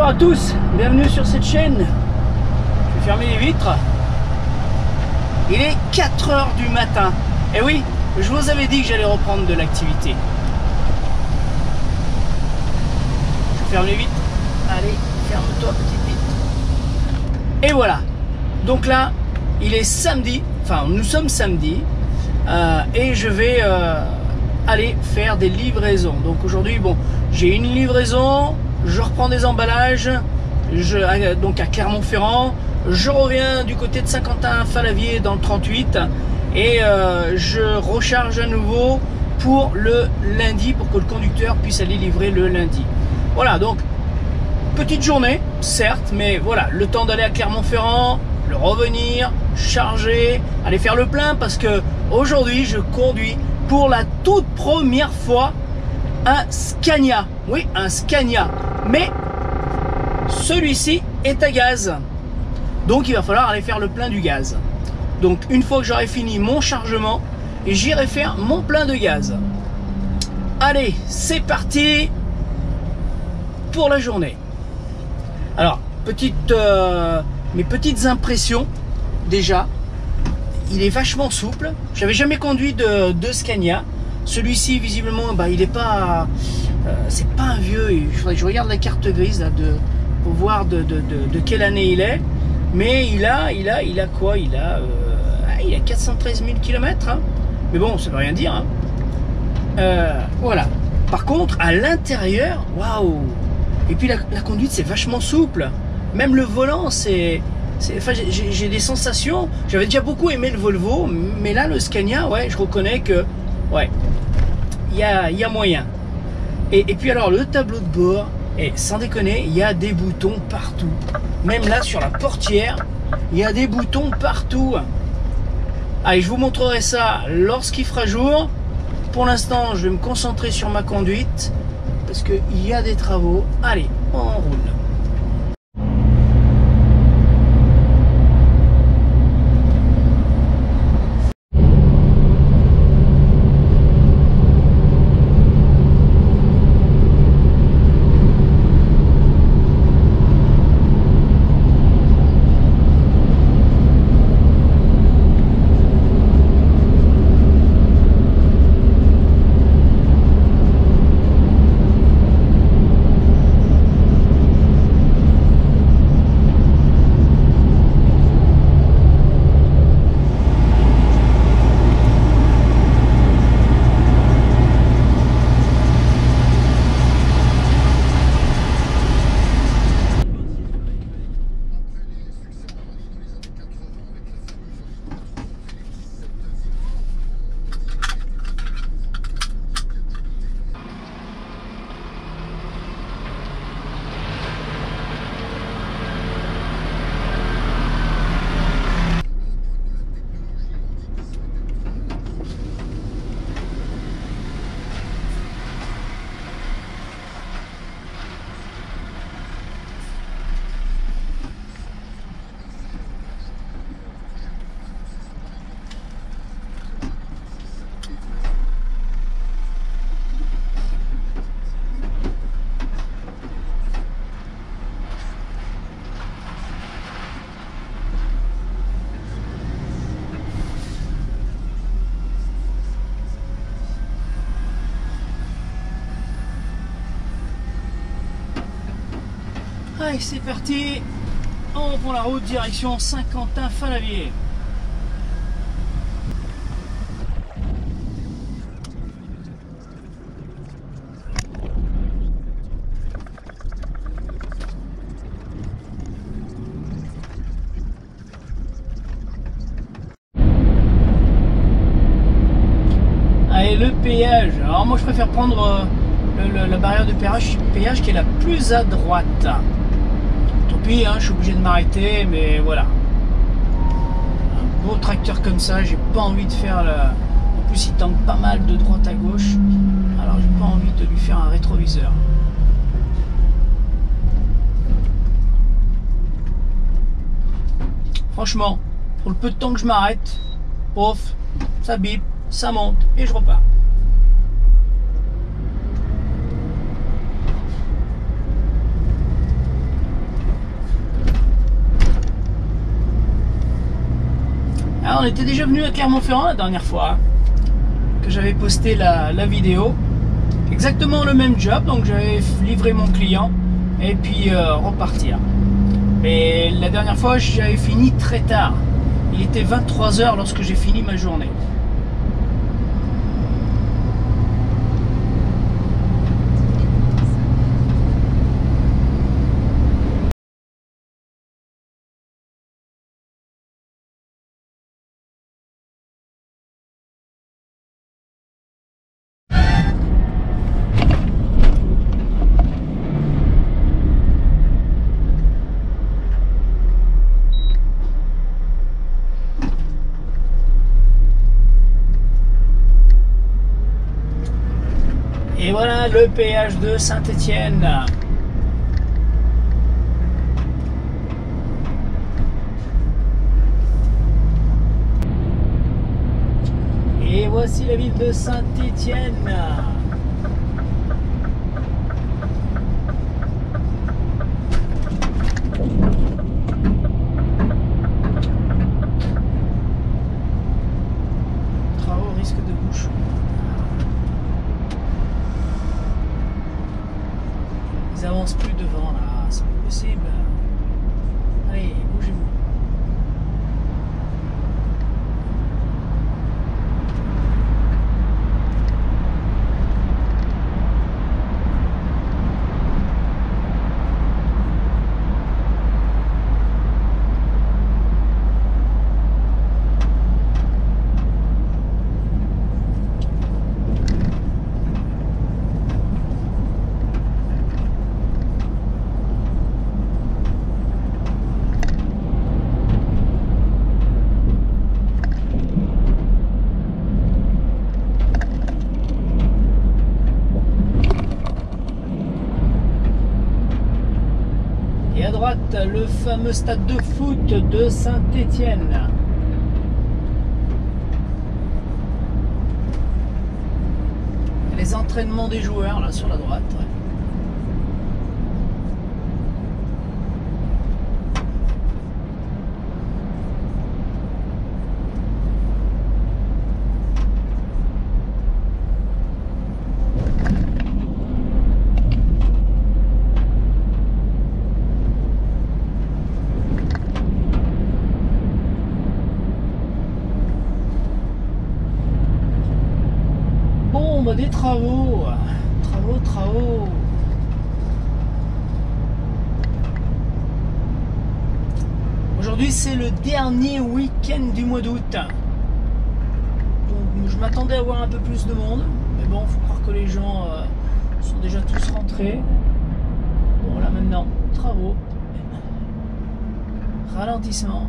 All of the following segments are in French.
à tous, bienvenue sur cette chaîne. Je vais fermer les vitres. Il est 4 h du matin. Et oui, je vous avais dit que j'allais reprendre de l'activité. Je ferme les vitres. Allez, ferme-toi petite vitre. Et voilà. Donc là, il est samedi. Enfin, nous sommes samedi. Et je vais aller faire des livraisons. Donc aujourd'hui, bon, j'ai une livraison. Je reprends des emballages, donc à Clermont-Ferrand. Je reviens du côté de Saint-Quentin-Falavier dans le 38 et je recharge à nouveau pour le lundi, pour que le conducteur puisse aller livrer le lundi. Voilà, donc petite journée, certes, mais voilà, le temps d'aller à Clermont-Ferrand, le revenir, charger, aller faire le plein, parce que aujourd'hui je conduis pour la toute première fois un Scania. Oui, un Scania. Mais celui-ci est à gaz. Donc il va falloir aller faire le plein du gaz. Donc une fois que j'aurai fini mon chargement, j'irai faire mon plein de gaz. Allez, c'est parti pour la journée. Alors, mes petites impressions. Déjà, il est vachement souple. J'avais jamais conduit de Scania. Celui-ci, visiblement, bah, il est pas, c'est pas un vieux. Il faudrait que je regarde la carte grise là, pour voir de quelle année il est. Mais il a quoi? Il a 413 000 km. Hein. Mais bon, ça veut rien dire. Hein. Voilà. Par contre, à l'intérieur, waouh! Et puis la conduite, c'est vachement souple. Même le volant, enfin, j'ai des sensations. J'avais déjà beaucoup aimé le Volvo, mais là, le Scania, ouais, je reconnais que, ouais, il y a moyen. Et puis alors, le tableau de bord, et sans déconner, il y a des boutons partout. Même là, sur la portière, il y a des boutons partout. Allez, je vous montrerai ça lorsqu'il fera jour. Pour l'instant, je vais me concentrer sur ma conduite, parce qu'il y a des travaux. Allez, on roule. Allez, c'est parti. On prend la route direction Saint-Quentin-Falavier. Allez, le péage. Alors moi je préfère prendre la barrière de péage qui est la plus à droite. Tant pis, hein, je suis obligé de m'arrêter, mais voilà. Un beau tracteur comme ça, j'ai pas envie de faire la... En plus, il tente pas mal de droite à gauche, alors j'ai pas envie de lui faire un rétroviseur. Franchement, pour le peu de temps que je m'arrête, pof, ça bip, ça monte et je repars. Ah, on était déjà venu à Clermont-Ferrand la dernière fois, que j'avais posté la vidéo. Exactement le même job, donc j'avais livré mon client et puis repartir. Mais la dernière fois, j'avais fini très tard. Il était 23 h lorsque j'ai fini ma journée. Et voilà le péage de Saint-Étienne. Et voici la ville de Saint-Étienne. Travaux, risque de bouchon. Ils avancent plus devant là, c'est pas possible. Allez, bougez-vous. Et à droite, le fameux stade de foot de Saint-Étienne. Les entraînements des joueurs, là, sur la droite. Ouais. Des travaux. Aujourd'hui, c'est le dernier week-end du mois d'août. Donc, je m'attendais à voir un peu plus de monde. Mais bon, il faut croire que les gens sont déjà tous rentrés. Bon, là maintenant, travaux. Ralentissement.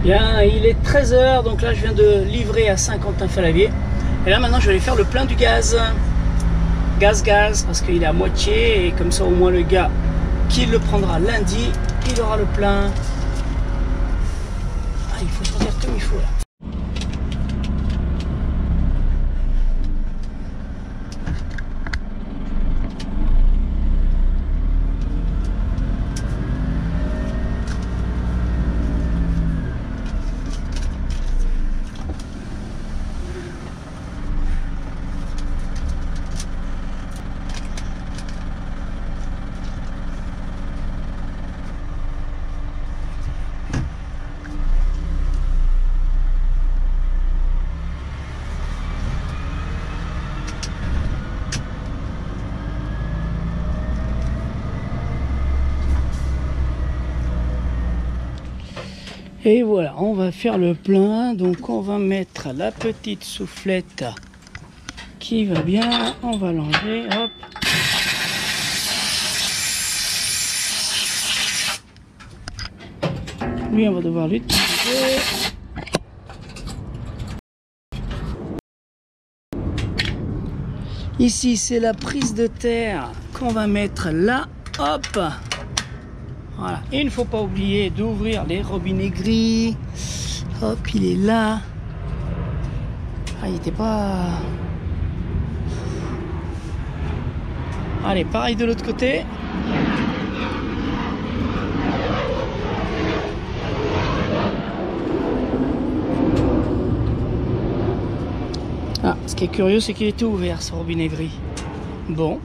Bien, il est 13 h, donc là je viens de livrer à Saint-Quentin-Fallavier. Et là maintenant je vais aller faire le plein du gaz. gaz parce qu'il est à moitié, et comme ça au moins le gars qui le prendra lundi, il aura le plein. Ah, il faut sortir comme il faut là. Et voilà, on va faire le plein. Donc on va mettre la petite soufflette qui va bien. On va l'enlever, hop. Lui, on va devoir l'utiliser. Ici, c'est la prise de terre qu'on va mettre là, hop. Voilà. Et il ne faut pas oublier d'ouvrir les robinets gris. Hop, il est là. Ah, il n'était pas... Allez, pareil de l'autre côté. Ah, ce qui est curieux, c'est qu'il était ouvert, ce robinet gris. Bon.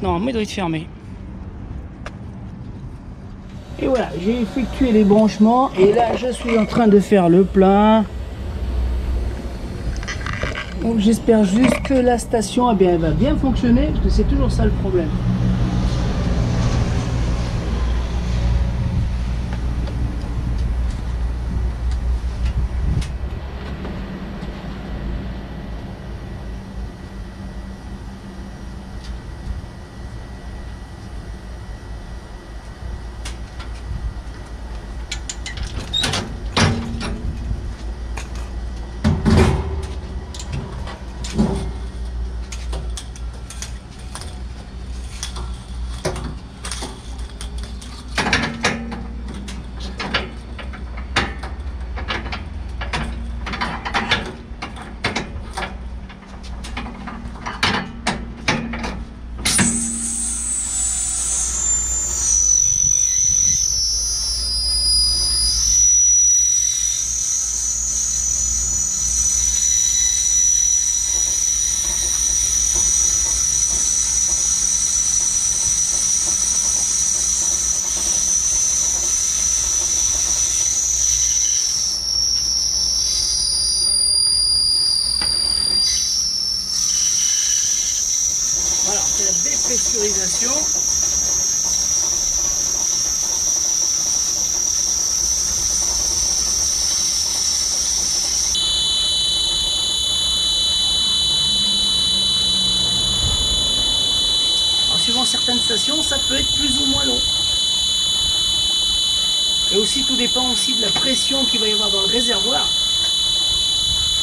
Normalement, il doit être fermé. Et voilà, j'ai effectué les branchements et là je suis en train de faire le plein. Donc j'espère juste que la station elle va bien fonctionner, parce que c'est toujours ça le problème. Voilà, on fait la dépressurisation. Alors, suivant certaines stations, ça peut être plus ou moins long. Et aussi, tout dépend aussi de la pression qu'il va y avoir dans le réservoir.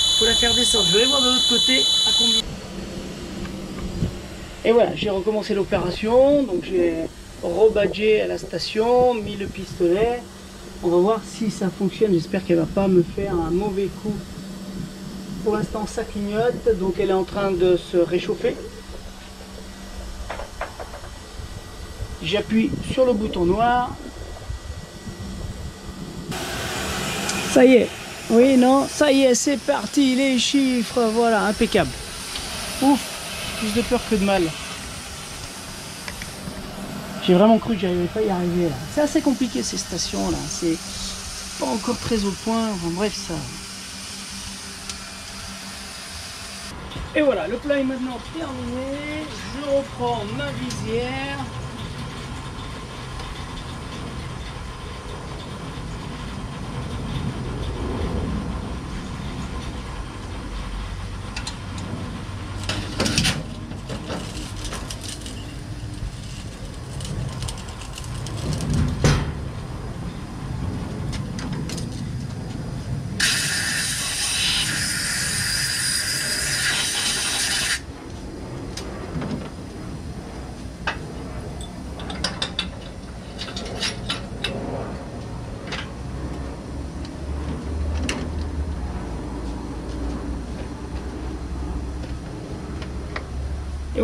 Il faut la faire descendre. Je vais voir de l'autre côté à combien. Et voilà, j'ai recommencé l'opération, donc j'ai rebadgé à la station, mis le pistolet. On va voir si ça fonctionne, j'espère qu'elle ne va pas me faire un mauvais coup. Pour l'instant ça clignote, donc elle est en train de se réchauffer. J'appuie sur le bouton noir. Ça y est, oui, non, ça y est, c'est parti, les chiffres, voilà, impeccable. Ouf! Plus de peur que de mal. J'ai vraiment cru que j'arrivais pas à y arriver là. C'est assez compliqué ces stations là. C'est pas encore très au point. Enfin, bref, ça. Et voilà, le plat est maintenant terminé. Je reprends ma visière.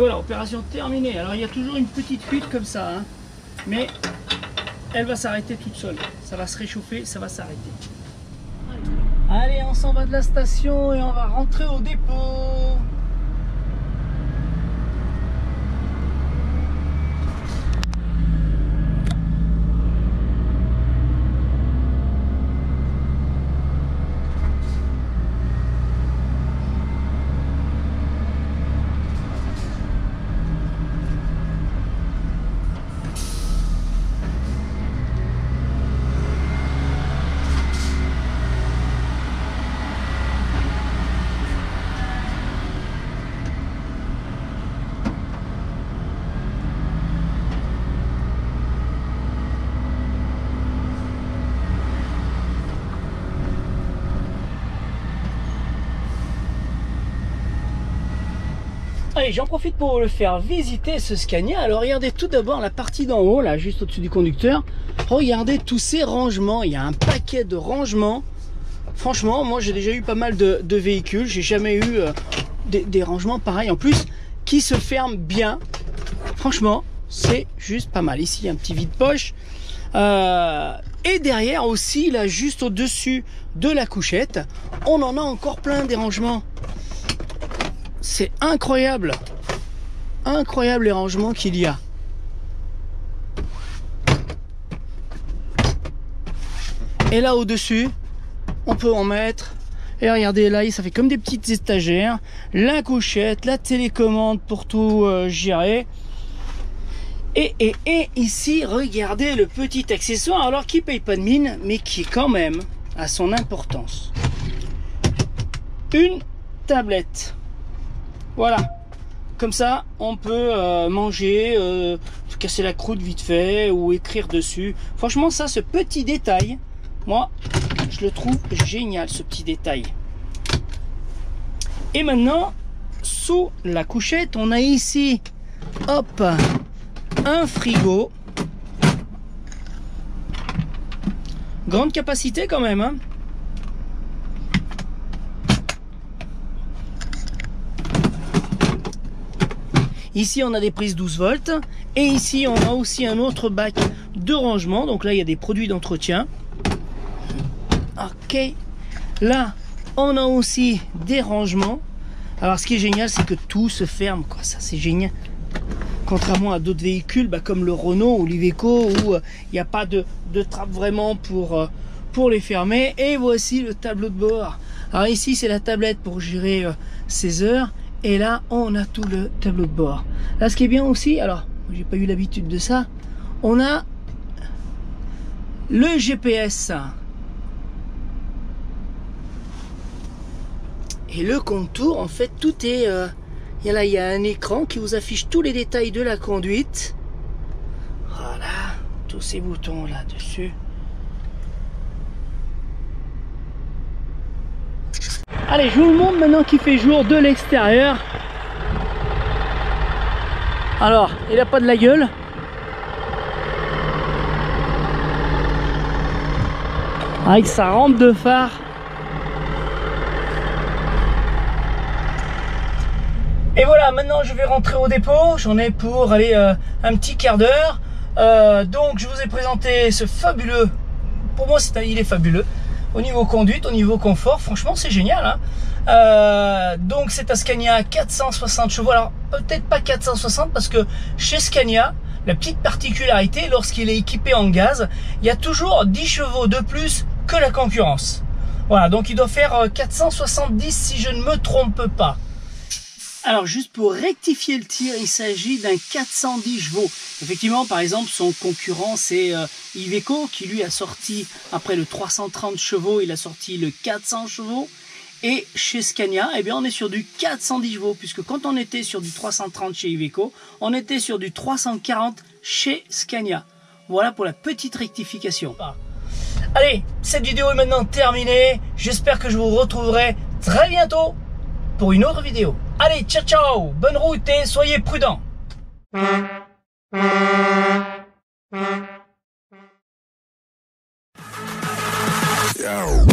voilà, opération terminée. Alors il y a toujours une petite fuite comme ça, hein, mais elle va s'arrêter toute seule. Ça va se réchauffer, ça va s'arrêter. Allez, on s'en va de la station et on va rentrer au dépôt. Allez, j'en profite pour le faire visiter ce Scania. Alors regardez tout d'abord la partie d'en haut, là, juste au-dessus du conducteur. Regardez tous ces rangements, il y a un paquet de rangements. Franchement, moi j'ai déjà eu pas mal de véhicules, j'ai jamais eu des rangements pareils. En plus, qui se ferment bien. Franchement, c'est juste pas mal. Ici, il y a un petit vide-poche. Et derrière aussi, là, juste au-dessus de la couchette, on en a encore plein des rangements. C'est incroyable, incroyable les rangements qu'il y a. Et là au-dessus, on peut en mettre. Et regardez là, ça fait comme des petites étagères. La couchette, la télécommande pour tout gérer. Et ici, regardez le petit accessoire, alors qui paye pas de mine, mais qui quand même a son importance. Une tablette. Voilà, comme ça on peut manger, casser la croûte vite fait ou écrire dessus. Franchement ça, ce petit détail, moi je le trouve génial, ce petit détail. Et maintenant, sous la couchette, on a ici, hop, un frigo. Grande capacité quand même, hein. Ici, on a des prises 12 volts. Et ici, on a aussi un autre bac de rangement. Donc là, il y a des produits d'entretien. Ok. Là, on a aussi des rangements. Alors, ce qui est génial, c'est que tout se ferme, quoi. Ça, c'est génial. Contrairement à d'autres véhicules, comme le Renault ou l'Iveco, où il n'y a pas de trappe vraiment pour les fermer. Et voici le tableau de bord. Alors ici, c'est la tablette pour gérer ses heures. Et là, on a tout le tableau de bord. Là, ce qui est bien aussi, alors, j'ai pas eu l'habitude de ça, on a le GPS. Et le contour, en fait, tout est... il y a un écran qui vous affiche tous les détails de la conduite. Voilà, tous ces boutons là-dessus. Allez, je vous le montre maintenant qu'il fait jour de l'extérieur. Alors, il n'a pas de la gueule. Avec sa rampe de phare. Et voilà, maintenant je vais rentrer au dépôt. J'en ai pour aller un petit quart d'heure. Donc je vous ai présenté ce fabuleux... Pour moi, il est fabuleux. Au niveau conduite, au niveau confort, franchement c'est génial, hein. Donc c'est un Scania 460 chevaux. Alors peut-être pas 460 parce que chez Scania, la petite particularité, lorsqu'il est équipé en gaz, il y a toujours 10 chevaux de plus que la concurrence. Voilà, donc il doit faire 470 si je ne me trompe pas. Alors juste pour rectifier le tir, il s'agit d'un 410 chevaux. Effectivement, par exemple, son concurrent c'est Iveco qui lui a sorti, après le 330 chevaux, il a sorti le 400 chevaux. Et chez Scania, eh bien, on est sur du 410 chevaux, puisque quand on était sur du 330 chez Iveco, on était sur du 340 chez Scania. Voilà pour la petite rectification. Allez, cette vidéo est maintenant terminée. J'espère que je vous retrouverai très bientôt pour une autre vidéo. Allez, ciao ciao, bonne route et soyez prudents. Ciao.